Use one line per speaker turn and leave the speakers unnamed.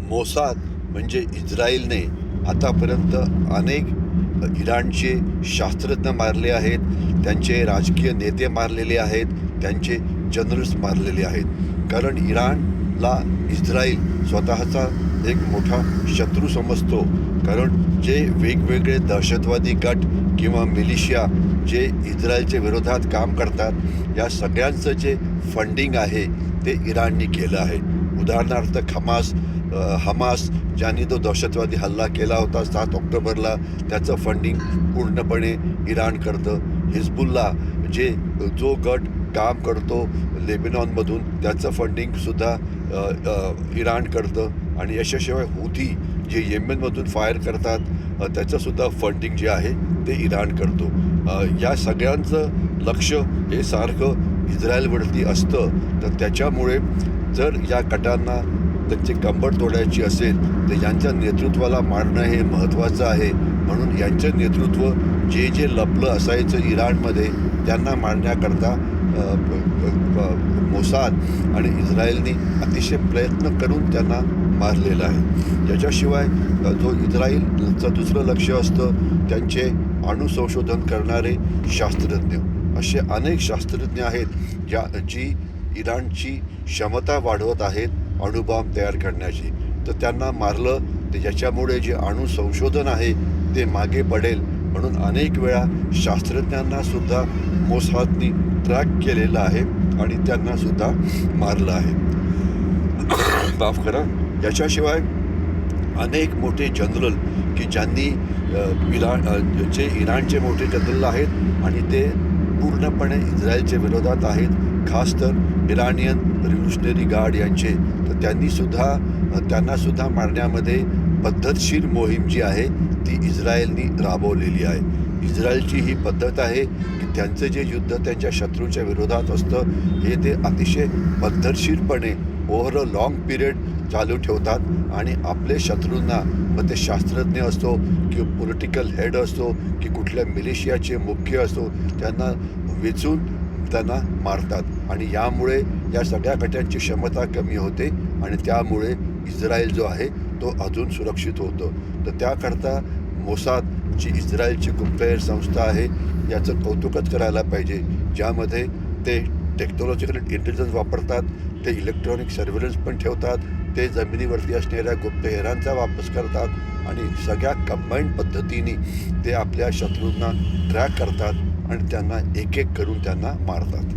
Mossad म्हणजे इस्रायलने आतापर्यंत अनेक इराणचे शास्त्रज्ञ मारले आहेत, त्यांचे राजकीय नेते मारलेले आहेत, त्यांचे जनरल्स मारलेले आहेत. कारण इराणला इस्रायल स्वतःचा एक मोठा शत्रू समजतो. कारण जे वेगवेगळे दहशतवादी गट किंवा मिलिशिया जे इस्रायलच्या विरोधात काम करतात, या सगळ्यांचं जे फंडिंग आहे ते इराणने केलं आहे. उदाहरणार्थ हमास ज्यांनी तो दहशतवादी हल्ला केला होता 7 ऑक्टोबरला, त्याचं फंडिंग पूर्णपणे इराण करतं. हिजबुल्ला जो गट काम करतो लेबनॉनमधून, त्याचं फंडिंगसुद्धा इराण करतं. आणि याच्याशिवाय हुथी जे येमेनमधून फायर करतात, त्याचंसुद्धा फंडिंग जे आहे ते इराण करतो. या सगळ्यांचं लक्ष हे सारखं इस्रायलवरती असतं. तर त्याच्यामुळे जर या गटांना त्यांची कंबर तोडायची असेल तर यांच्या नेतृत्वाला मारणं हे महत्त्वाचं आहे. म्हणून यांचं नेतृत्व जे लपलं असायचं इराणमध्ये, त्यांना मारण्याकरता मोसाद आणि इस्रायलने अतिशय प्रयत्न करून त्यांना मारलेलं आहे. याच्याशिवाय जो इस्रायलचं दुसरं लक्ष असतं त्यांचे अणुसंशोधन करणारे शास्त्रज्ञ. असे अनेक शास्त्रज्ञ आहेत जी इराणची क्षमता वाढवत आहेत अणुबॉम्ब तयार करण्याची. तर त्यांना मारलं तर याच्यामुळे जे अणुसंशोधन आहे ते मागे पडेल. म्हणून अनेक वेळा शास्त्रज्ञांनासुद्धा मोसादनी ट्रॅक केलेलं आहे आणि त्यांनासुद्धा मारलं आहे. माफ करा. याच्याशिवाय अनेक मोठे जनरल की ज्यांनी इराणचे मोठे जनरल आहेत आणि ते पूर्णपणे इस्रायलच्या विरोधात आहेत, खास तर इराणियन रिव्होल्युशनरी गार्ड यांचे. तर त्यांनासुद्धा मारण्यामध्ये पद्धतशीर मोहीम जी आहे ती इस्रायलनी राबवलेली आहे. इस्रायलची ही पद्धत आहे की त्यांचं जे युद्ध त्यांच्या शत्रूच्या विरोधात असतं हे ते अतिशय पद्धतशीरपणे ओव्हर अ लाँग पिरियड चालू ठेवतात आणि आपले शत्रूंना, मग ते शास्त्रज्ञ असो की पॉलिटिकल हेड असो की कुठल्या मिलिशियाचे मुख्य असो, त्यांना वेचून त्यांना मारतात. आणि यामुळे या सगळ्या गटांची क्षमता कमी होते आणि त्यामुळे इस्रायल जो आहे तो अजून सुरक्षित होतो. तर त्याकरता मोसाद जी इस्रायलची गुप्तहेर संस्था आहे याचं कौतुकच करायला पाहिजे, ज्यामध्ये ते टेक्नॉलॉजिकल इंटेलिजन्स वापरतात, ते इलेक्ट्रॉनिक सर्व्हेलन्स पण ठेवतात, ते जमिनीवरती असणाऱ्या गुप्तहेरांचा वापर करतात आणि सगळ्या कंबाईंड पद्धतीने ते आपल्या शत्रूंना ट्रॅक करतात आणि त्यांना एक एक करून त्यांना मारतात.